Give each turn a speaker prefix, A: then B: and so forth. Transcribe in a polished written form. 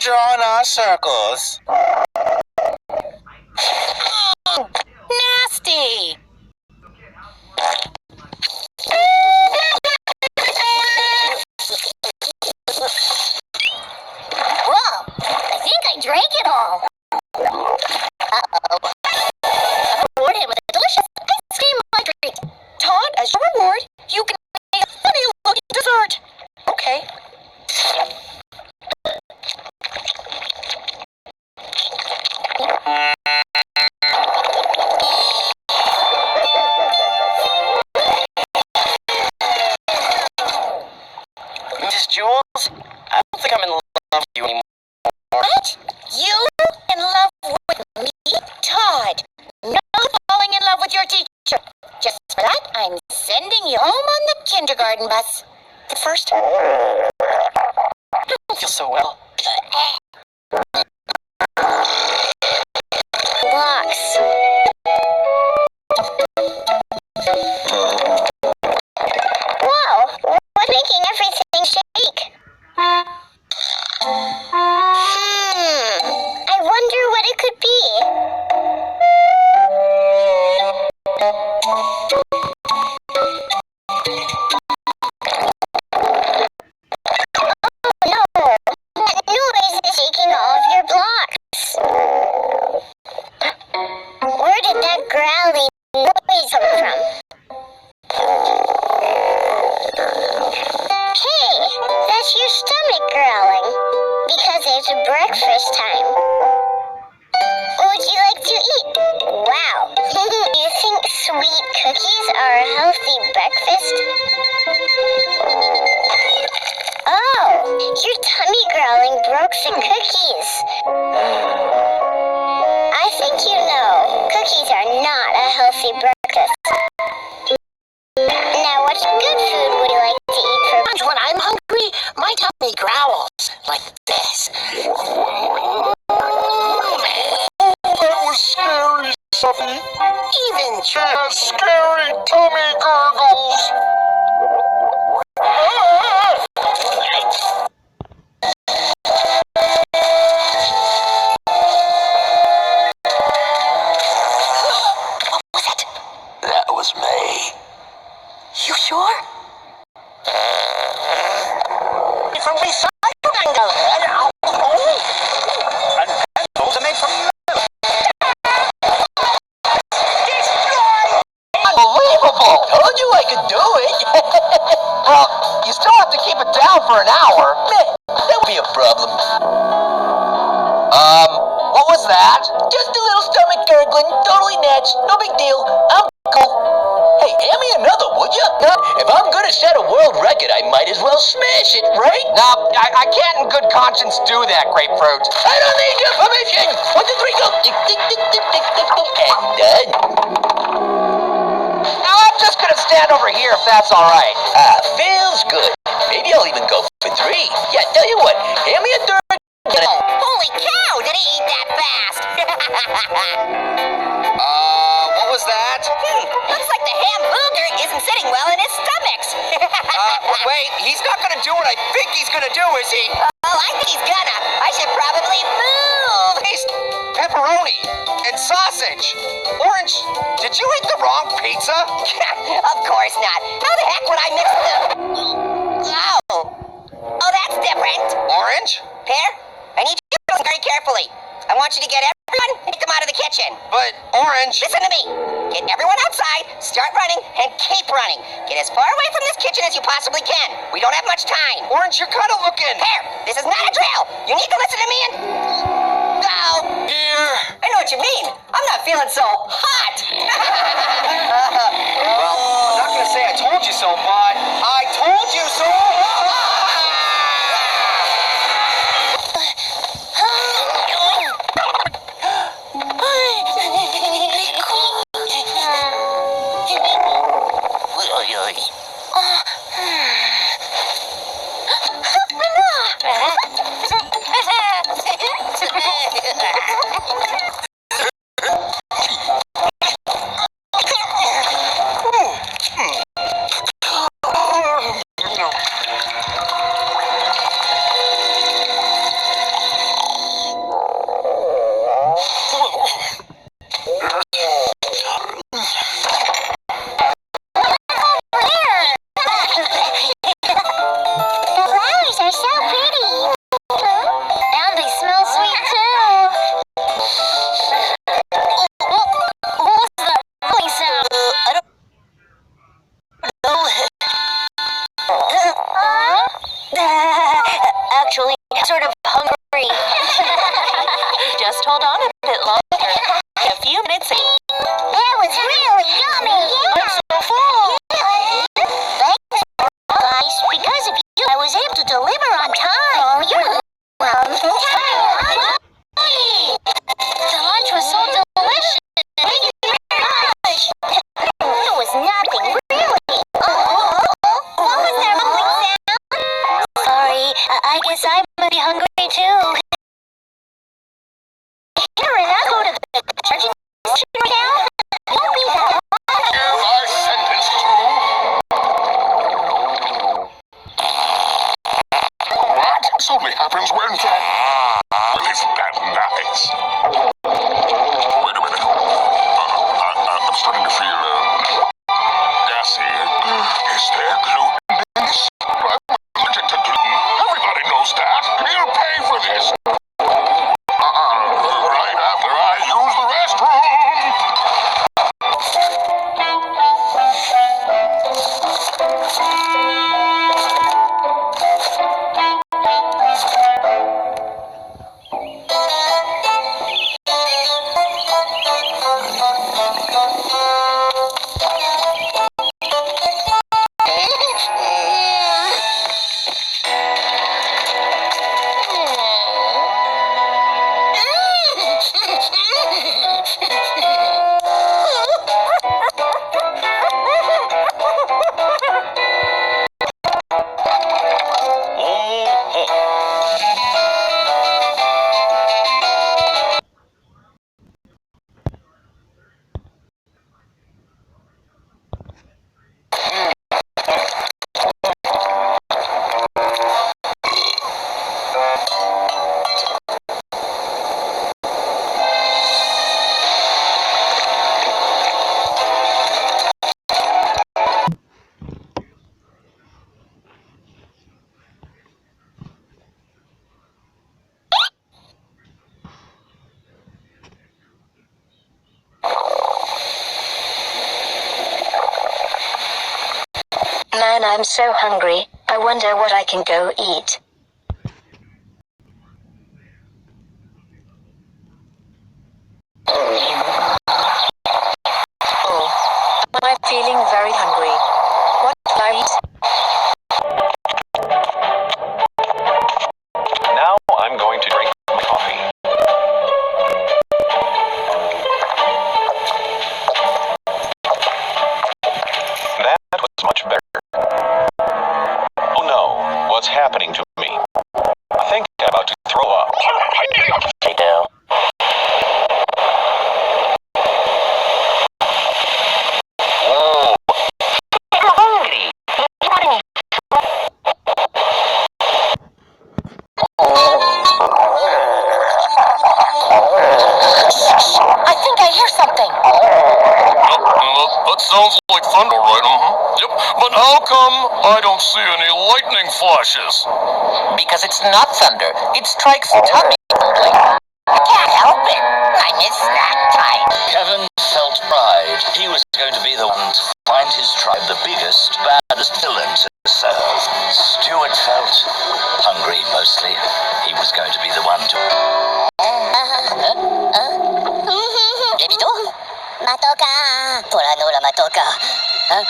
A: drawing our circles.
B: Nasty! Whoa! I think I drank it all. Uh-oh. Reward him with a delicious ice cream treat. Todd, as your reward, you can make a funny-looking dessert. Okay.
A: Mrs. Jules, I don't think I'm in love with you anymore.
B: What? You in love with me? Todd, no falling in love with your teacher. Just for that, I'm sending you home on the kindergarten bus.
A: But first, I don't feel so well.
B: Blocks. Whoa, what's making everything shake? I wonder what it could be. Oh no, that noise is shaking all of your blocks. Where did that growling noise come from? Hey, that's your stomach growling. Because it's breakfast time. What would you like to eat? Wow. Do you think sweet cookies are a healthy breakfast? Oh, your tummy growling broke the cookies. I think you know, cookies are not a healthy breakfast. Now, what good food would you like to eat for lunch?
A: When I'm hungry, my tummy growls like this. That was scary, Sophie. Even just scary tummy gurgles. What was it? That was me. You sure? From recycling. And pencils are made from metal. Destroy! Unbelievable! Told you I could do it. Well, you still have to keep it down for an hour. That would be a problem. What was that? Just a little stomach gurgling. Totally natch. No big deal. I'm cool. Hey, hand me another, would you? If I'm gonna set a world record, I might as well smash it, right? No, I can't in good conscience do that, Grapefruit. I don't need your permission! 1, 2, 3, go! Tick, tick, tick, tick, tick, tick, tick, and done. Now, I'm just gonna stand over here if that's alright. Feels good. Maybe I'll even go for 3. Yeah, tell you what, hand me a third.
B: Holy cow, did he eat that fast?
A: What was that?
B: Looks like the hamburger isn't sitting well in his stomachs.
A: Wait, he's not gonna do what I think he's gonna do, is he?
B: Oh, I think he's gonna. I should probably move.
A: Taste pepperoni and sausage. Orange, did you eat the wrong pizza?
B: Of course not. How the heck would I mix them? Oh, that's different.
A: Orange?
B: Pear, I need you to listen very carefully. I want you to get everyone and get them out of the kitchen.
A: But Orange...
B: Listen to me. Get everyone outside, start running, and keep running. Get as far away from this kitchen as you possibly can. We don't have much time.
A: Orange, you're kind of looking...
B: Pear, this is not a drill. You need to listen to me and... Go.
A: Here.
B: I know what you mean. I'm not feeling so hot.
A: Well, I'm not gonna say I told you so, but I told you so.
C: hold on a bit longer. A few minutes.
B: That was really yummy.
C: I'm so full.
B: Thanks, guys. Because of you, I was able to deliver on time. Oh, you're welcome.
C: The lunch was so delicious. Thank you very much.
B: It was nothing, really. What was that rumbling sound?
C: Sorry, I guess I must be hungry too.
B: Karen, I'll go to the charging station right now. Won't be that long.
D: Am I sentenced to? What? This only happens when... Well, isn't that nice? Wait a minute. I'm starting to feel, gassy. Is there gluten in this? I'm allergic to gluten. Everybody knows that. He'll pay for this. Right after I use the restroom.
C: Man, I'm so hungry. I wonder what I can go eat. Oh, I'm feeling very hungry. What can I eat?
E: Now I'm going to drink my coffee. That was much better. Oh no, what's happening to me? I think I'm about to throw up. Hey, Dale. Whoa. I'm hungry.
C: I think I hear something.
D: That sounds like thunder, right? Yep. But how come I don't see any lightning flashes?
A: Because it's not thunder. It strikes tummy gurgling. I can't help it. I miss snack time. Kevin felt pride. He was going to be the one to find his tribe the biggest, baddest villain to serve. Stuart felt hungry mostly. He was going to be the one to...
B: Matoka. Tora nora matoka. Huh?